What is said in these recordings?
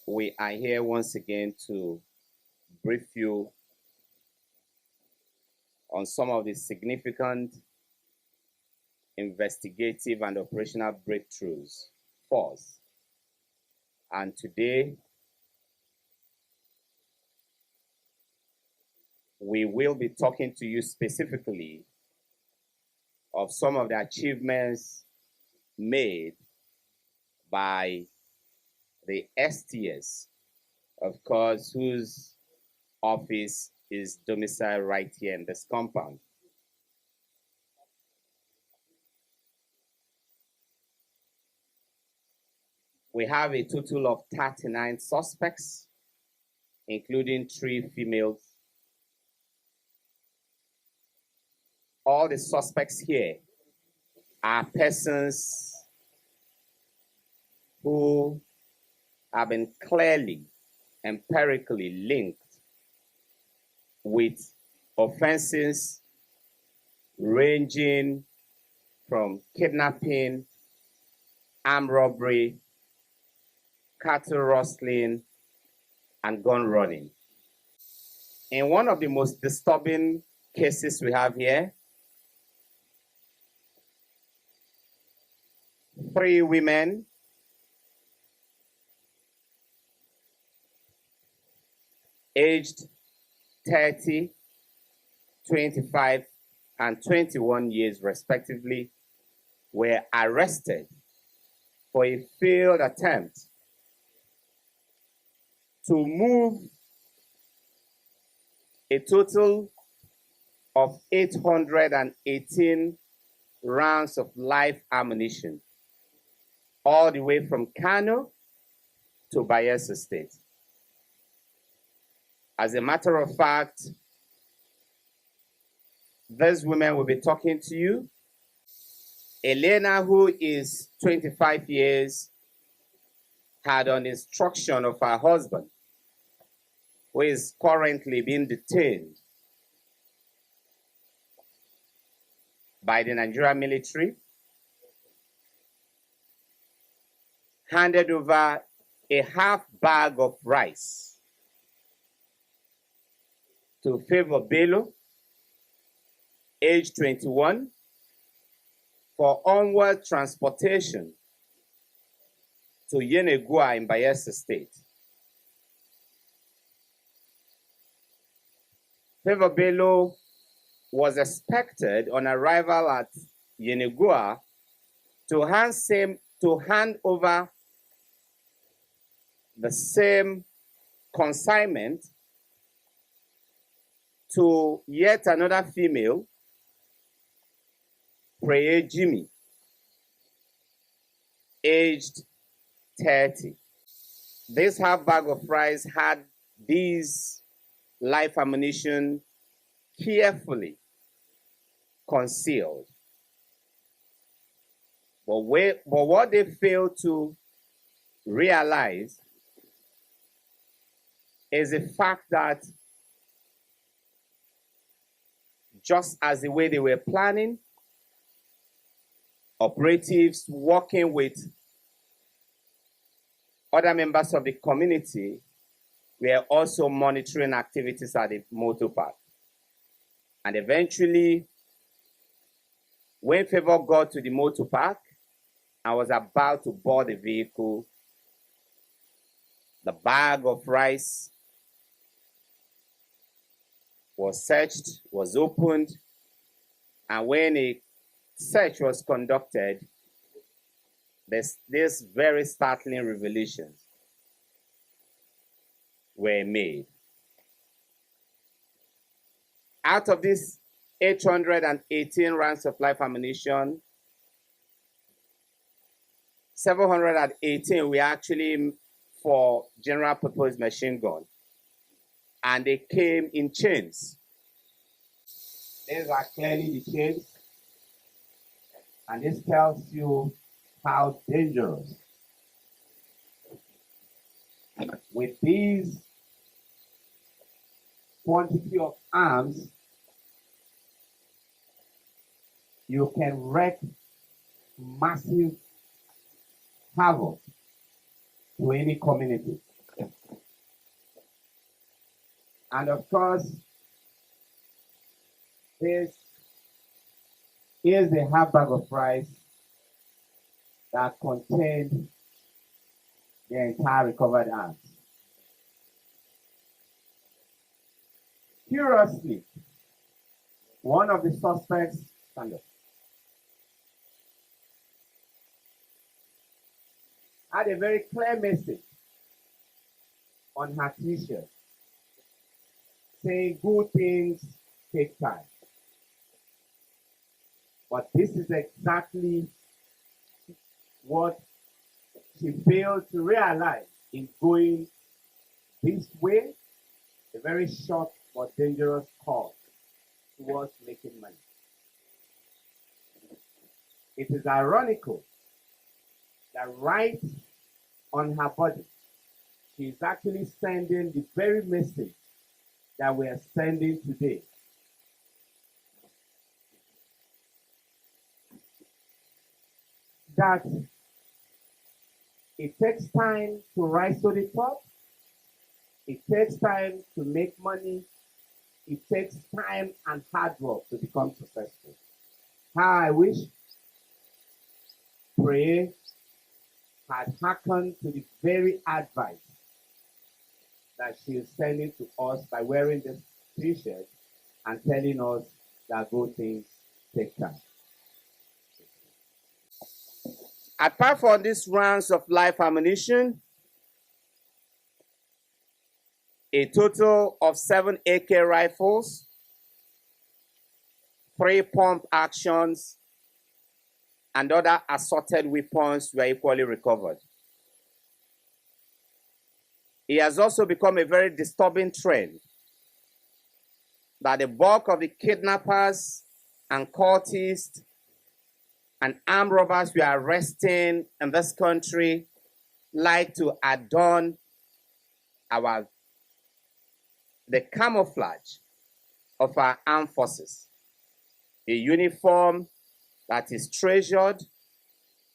we are here once again to brief you on some of the significant investigative and operational breakthroughs for us. And today, we will be talking to you specifically of some of the achievements made by the STS, of course, whose office is domiciled right here in this compound. We have a total of 39 suspects, including 3 females. All the suspects here are persons who have been clearly, empirically linked with offenses ranging from kidnapping, armed robbery, cattle rustling, and gun running. In one of the most disturbing cases we have here, 3 women aged 30, 25, and 21 years respectively were arrested for a failed attempt to move a total of 818 rounds of live ammunition all the way from Kano to Bayelsa State. As a matter of fact, these women will be talking to you. Elena, who is 25 years, had on instruction of her husband, who is currently being detained by the Nigerian military, handed over a half bag of rice to Favor Bello, age 21, for onward transportation to Yenegua in Bayelsa State. Favor Bello was expected on arrival at Yenegua to hand over the same consignment to yet another female, Prayer Jimmy, aged 30. This half bag of rice had these live ammunition carefully concealed. But what they failed to realize is the fact that just as the way they were planning, operatives working with other members of the community were also monitoring activities at the motor park. And eventually, when Favor got to the motor park and was about to board the vehicle, the bag of rice was searched, was opened, and when a search was conducted, this very startling revelations were made. Out of these 818 rounds of live ammunition, 718 were actually for general purpose machine gun, and they came in chains. These are clearly the chains, and this tells you how dangerous. With these quantity of arms, you can wreak massive havoc to any community. And of course, here's the half bag of rice that contained the entire recovered arms. Curiously, one of the suspects, stand up, had a very clear message on her t-shirt saying good things take time. But this is exactly what she failed to realize in going this way, a very short but dangerous course towards making money. It is ironical that right on her body, she is actually sending the very message that we are sending today. That it takes time to rise to the top. It takes time to make money. It takes time and hard work to become successful. How I wish Pray had hearkened to the very advice that she is sending to us by wearing this t-shirt and telling us that good things take time. Apart from these rounds of live ammunition, a total of 7 AK rifles, 3 pump actions, and other assorted weapons were equally recovered. It has also become a very disturbing trend that the bulk of the kidnappers and cultists and armed robbers we are arresting in this country like to adorn the camouflage of our armed forces. A uniform that is treasured,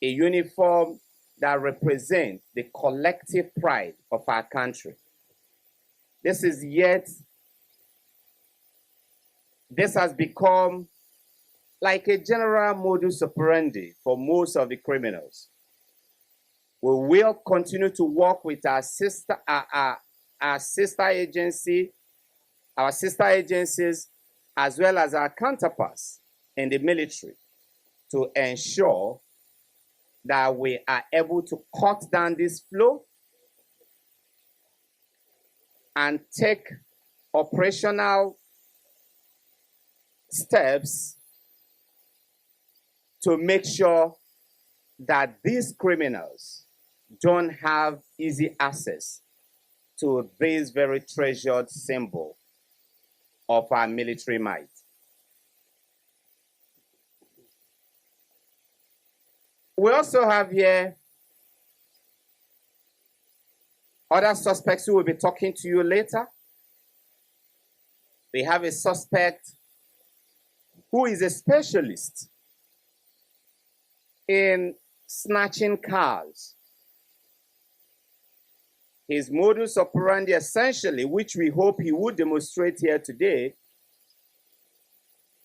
a uniform that represents the collective pride of our country. This has become like a general modus operandi for most of the criminals. We will continue to work with our sister agencies, as well as our counterparts in the military, to ensure that we are able to cut down this flow and take operational steps to make sure that these criminals don't have easy access to this very treasured symbol of our military might. We also have here other suspects who will be talking to you later. We have a suspect who is a specialist in snatching cars. His modus operandi essentially, which we hope he would demonstrate here today,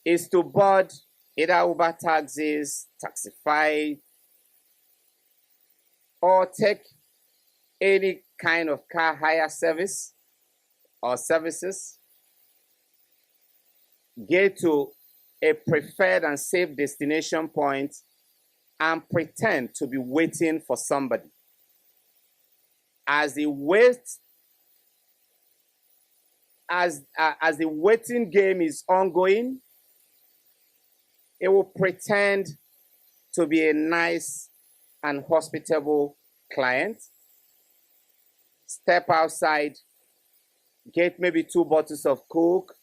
is to board either Uber taxis, Taxify, or take any kind of car hire service or services, get to a preferred and safe destination point and pretend to be waiting for somebody. As the waiting game is ongoing, it will pretend to be a nice and hospitable client, step outside, get maybe 2 bottles of Coke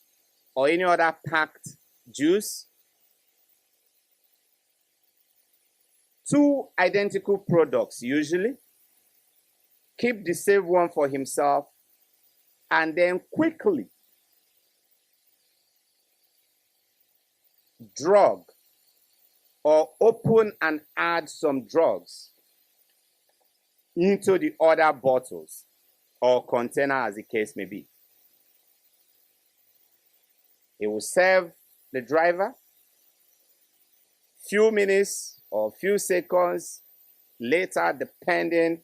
or any other packed juice, 2 identical products usually, keep the same one for himself, and then quickly drug or open and add some drugs into the other bottles or container, as the case may be. He will serve the driver. Few minutes or few seconds later, depending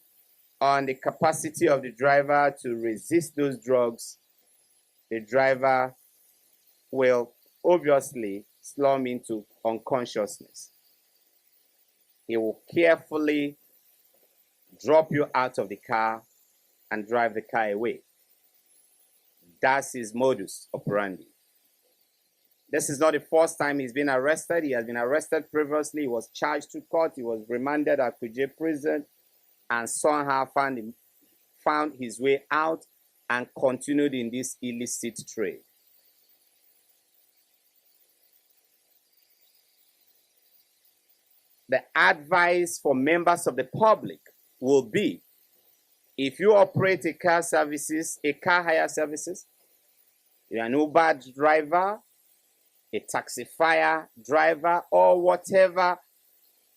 on the capacity of the driver to resist those drugs, the driver will obviously slump into unconsciousness. He will carefully drop you out of the car and drive the car away. That's his modus operandi. This is not the first time he's been arrested. He has been arrested previously. He was charged to court. He was remanded at Kuje prison and somehow found his way out and continued in this illicit trade. The advice for members of the public will be, if you operate a car hire services, you're an Uber driver, a taxifier driver, or whatever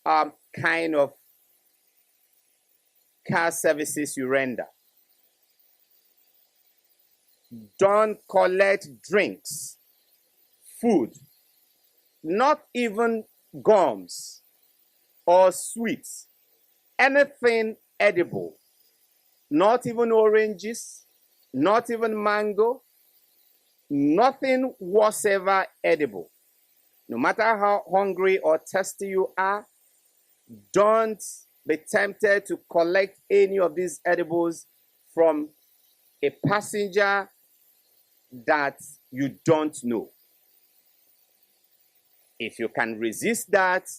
kind of car services you render, don't collect drinks, food, not even gums or sweets, anything edible, not even oranges, not even mango, nothing whatsoever edible. No matter how hungry or thirsty you are, don't be tempted to collect any of these edibles from a passenger that you don't know. If you can resist that,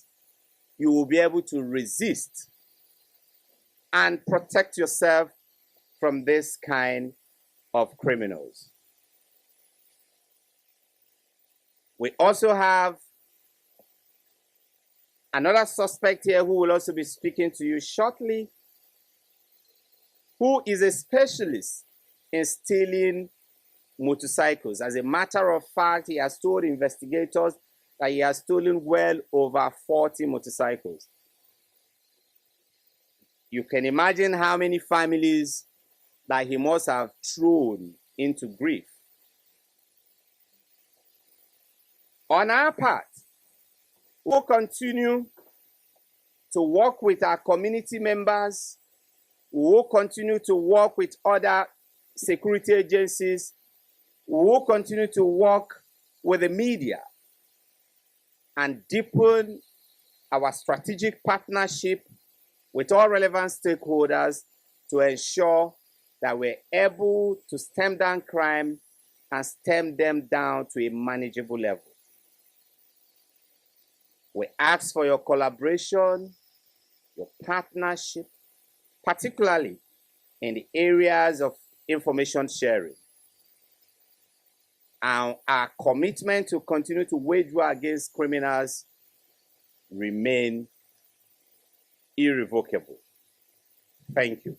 you will be able to resist and protect yourself from this kind of criminals. We also have another suspect here who will also be speaking to you shortly, who is a specialist in stealing motorcycles. As a matter of fact, he has told investigators that he has stolen well over 40 motorcycles. You can imagine how many families that he must have thrown into grief. On our part, we'll continue to work with our community members. We'll continue to work with other security agencies. We'll continue to work with the media and deepen our strategic partnership with all relevant stakeholders to ensure that we're able to stem down crime and stem them down to a manageable level. We ask for your collaboration, your partnership, particularly in the areas of information sharing. And our commitment to continue to wage war against criminals remain irrevocable. Thank you.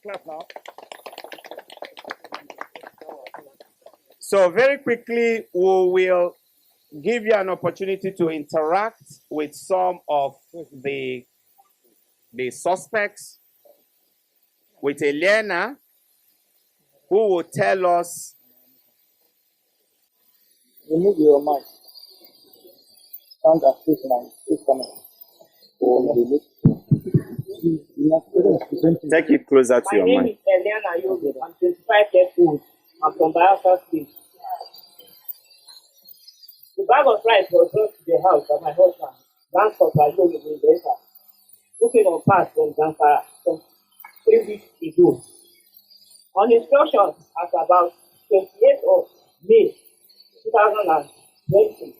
Clap now. So very quickly, we will give you an opportunity to interact with some of the suspects, with Elena, who will tell us. Remove your mic. Stand up, please, man. Please come on. Take it closer to your mic. My name is Elena Yogi. I'm 25 years old. I'm from Biafra State. The bag of rice was brought to the house by my husband, Grandfather Yogi in Delta, looking on pass from Zamfara some 3 weeks ago. On instructions at about 28th of May 2020,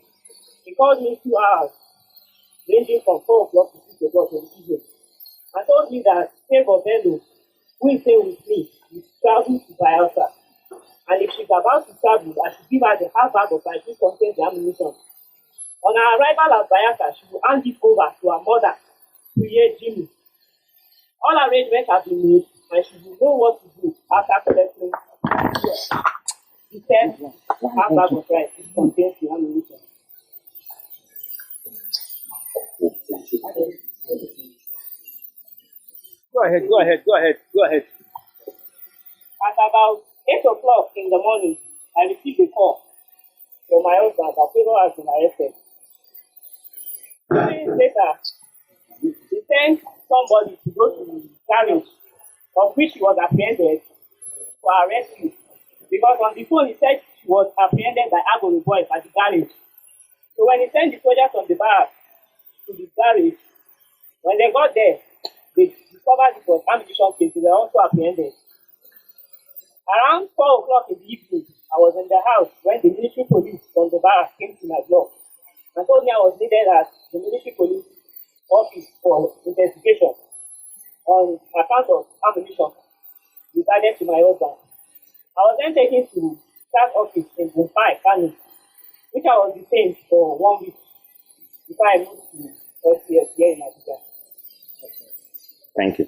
he called me 2 hours, ranging from 4 o'clock to 6 o'clock in the evening, and told me that Favor Bello, who is staying with me, is traveling to Biafra. And if she's about to travel, I should give her the half bag of rice which contains the ammunition. On our arrival at Biafra, she will hand it over to her mother, Priye Jimmy. All arrangements have been made, and she will know what to do after collecting the said half bag of rice which contains the ammunition. Go ahead. At about 8 o'clock in the morning, I received a call from my husband that Favor has been arrested. 2 days later, he sent somebody to go to the garage of which he was apprehended for arrest you. Because on the phone he said she was apprehended by Agolo boys at the garage. So when he sent the soldiers from the bar to the garage, when they got there, they discovered it was ammunition case. They were also apprehended. Around 4 o'clock in the evening, I was in the house when the military police from the bar came to my block and told me I was needed at the military police office for investigation on account of ammunition regarding to my husband. I was then taken to staff office in Mumbai, Kano, which I was detained for 1 week before I moved to SCS here in Nigeria. Thank you.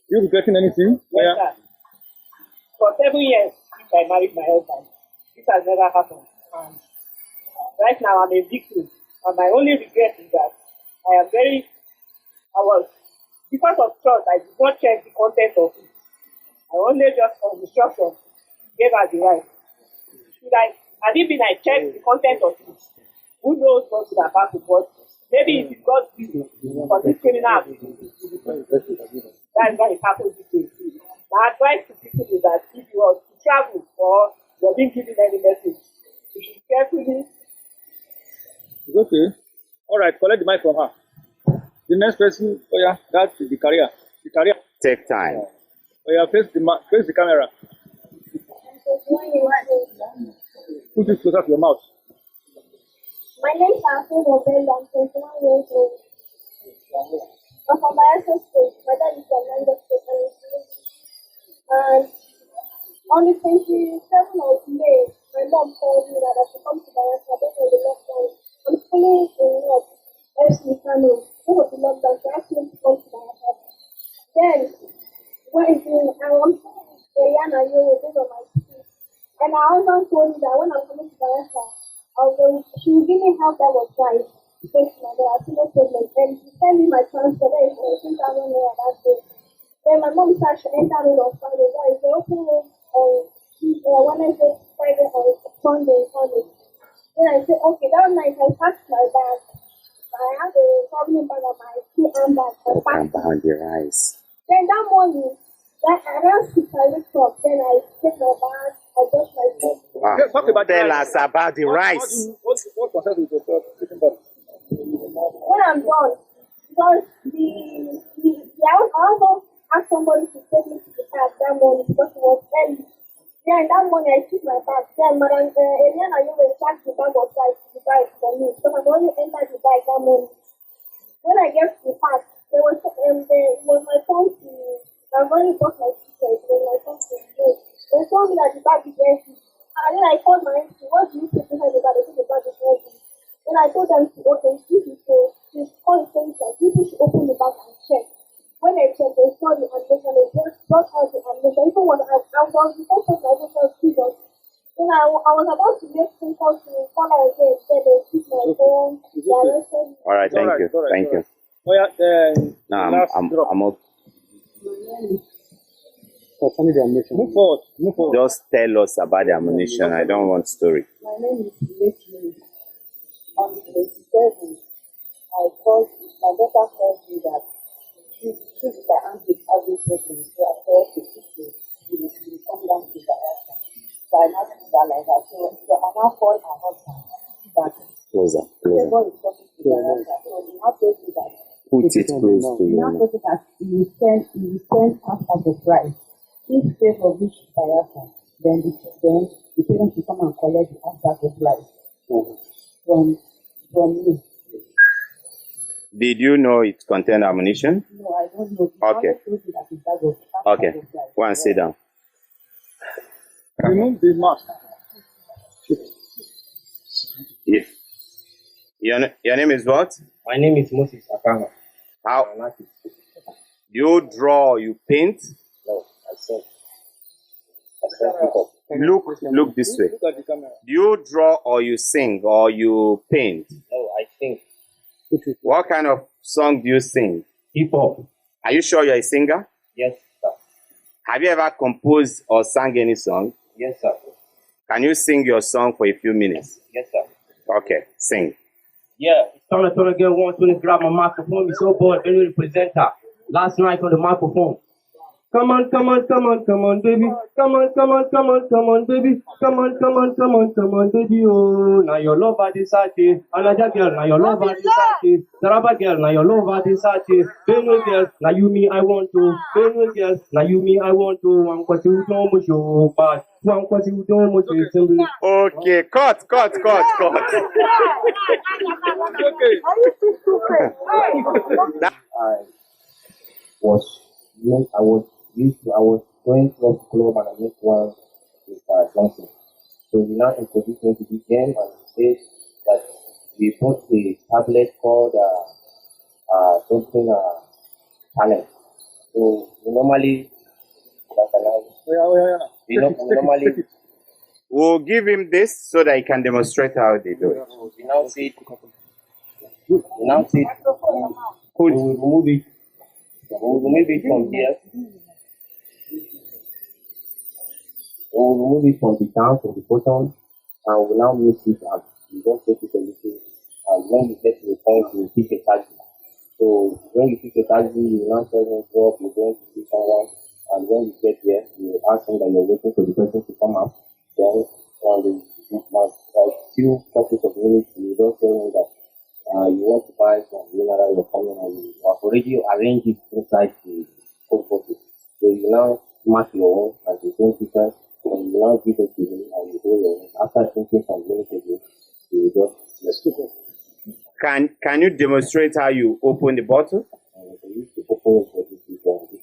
You regretting anything? Yes, sir. For 7 years since I married my husband, this has never happened. And right now I'm a victim. And my only regret is that because of trust, I did not check the content of it. I only just on instruction gave her the right. Had it been I checked the content of it, who knows what would have happened, but maybe it is God's will for this criminal activity. That's why it happened this way. My advice to people is that if you are to travel or you're being given any message, you should carefully. It's okay. All right, collect the mic from her. The next person, oh yeah, that's the career. The career. Take time. Oh yeah, face the camera. Put it closer to your mouth. My name is Afin Obel. I'm 21 years old. I'm from Bayelsa State. My dad is from Niger State. And on the 27th of May, my mom told me that I should come to Bayelsa based on the lockdown. I'm schooling in North FC Kano. Because of the lockdown, she asked me to come to Bayelsa. Then, I'm saying Ariana, you're based on my school. And my husband told me that when I'm coming to Bayelsa, she will give me half that was right. Thanks, my dad. I see no problem. And she sent me my transport. There is 18,000 naira that day. Then my mom said she entered room on Friday. There is the open room on Wednesday, Friday, on Sunday, Sunday. Then I said, okay, that night I packed my bag. I had a traveling bag and my 2 handbags. I packed Behind your eyes. Then that morning, around 6 I wake up. Then I take my bag. I brush my teeth. Wow. Talk about Tell rice. us about the rice. What concerns with yourself? When I'm done, because I also asked somebody to take me to the park that morning because it was early. Then that morning I took my bag. Then Madam Eliana, you will pack the bag of rice to the bike for me. So I only entered the bike that morning. When I get to the park, it was my phone to. I've already bought my ticket. It was my phone to go. They told me that the bag is empty. And then I called my auntie, what do you think behind the bag? They said the bag is empty. Then I told them to open. She's calling things like people should open the bag and check. When they checked, they saw the ammunition. They just brought out the ammunition. Even when I was the first person I just saw Jesus. Then I was about to make phone calls to call her again. Said they took my phone. They arrested me. All right, thank you. Thank you. Oh yeah, No, I'm okay. concerning the ammunition. Move forward. Just tell us about the ammunition. I don't want story. My name is Leslie. On the 27th, I called, my daughter called me that she her aunt is having problems. So I thought she will come down to the house. So I now told her like that. So I now called her husband that Closer. Favor is coming to the house. So he now told me that Put it close to he now you. told me that he will send half of the price. If Favor reach Bayelsa, then the parents will come and collect the half of the price from me. Did you know it contained ammunition? No, I don't know. Okay. Okay. Go and sit down. Remove the mask. Yeah. Your name is what? My name is Moses Akama. How? You draw, you paint? No, I said. Look this way. Look at the camera. Do you draw or you sing or you paint? No, I think. What kind of song do you sing? Hip hop. Are you sure you're a singer? Yes, sir. Have you ever composed or sang any song? Yes, sir. Can you sing your song for a few minutes? Yes, sir. Okay, sing. Yeah, it's turn again. 120, grab my microphone. Be so bored, any presenter. Last night on the microphone. Come on, come on, come on, come on, baby. Come on, come on, come on, come on, baby. Come on, come on, come on, come on, baby. Oh, now your love body sati. Anaja girl, now your love body sati. Taraba girl, now your love body sati. Benue girl, now you me I want to. Benue girl, now you me I want to. One kwasi udo mo show bad. One kwasi udo mo show simple. Okay, cut. Okay. I was going to the club and I met one with Johnson. So he now introduced me to this game and he said that we bought a tablet called something talent. So we normally Take it. We'll give him this so that he can demonstrate how they do it. we now see we will remove it. We will remove it from here. We will remove it from the down, from the bottom, and we will now mix it up. You just take it a little, and when you get to the point, you pick a taxi. So when you pick a taxi, you now tell them drop, you're going to see someone, and when you get there, you ask them that you're waiting for the person to come up. Then on the few couples of minutes, you don't tell them that you want to buy some mineral, you're coming, and you have already arranged it inside the coke bottle. So you now mark your own as the same picture, and you now give it to him, and you do your own. After thinking some minutes ago, you just let's go. Can you demonstrate how you open the bottle? And they used to open it with this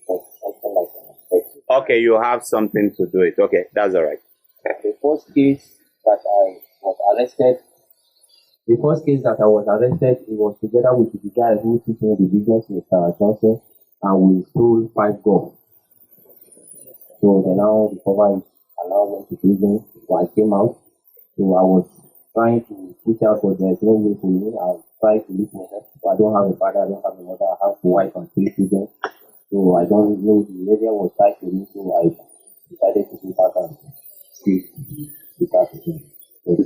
something like that. Okay, you have something to do it. Okay, that's all right. The first case that I was arrested, it was together with the guy who took me the business, Mr. Johnson, and we stole 5 gold. So they now recovered it and now went to prison. So I came out. So I was trying to push out, but there's no way for me. I tried to live myself. So I don't have a father, I don't have a mother, I have a wife and 3 children. So I don't know, the area was tight to me, so I decided to go back and stay the car again. So,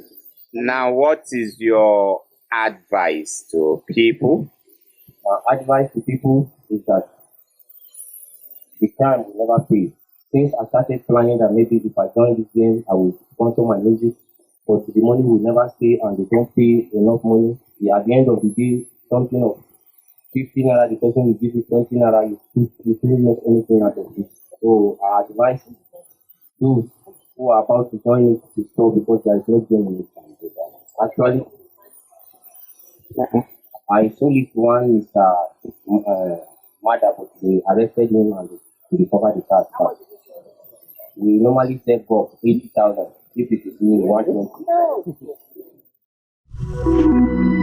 Now, what is your advice to people? advice to people is that the crime will never pay. Since I started planning that maybe if I join this game, I will sponsor my music, but the money will never stay and they don't pay enough money. At the end of the day, something of 50 naira, the person will give you 20 naira, you shouldn't make anything out of it. So I advise those who are about to join it to stop because there is no game in it. Actually, I sold it to one Mr. Mada, but they arrested him and they recovered the car. But we normally sell for 80,000. If it is me, 120.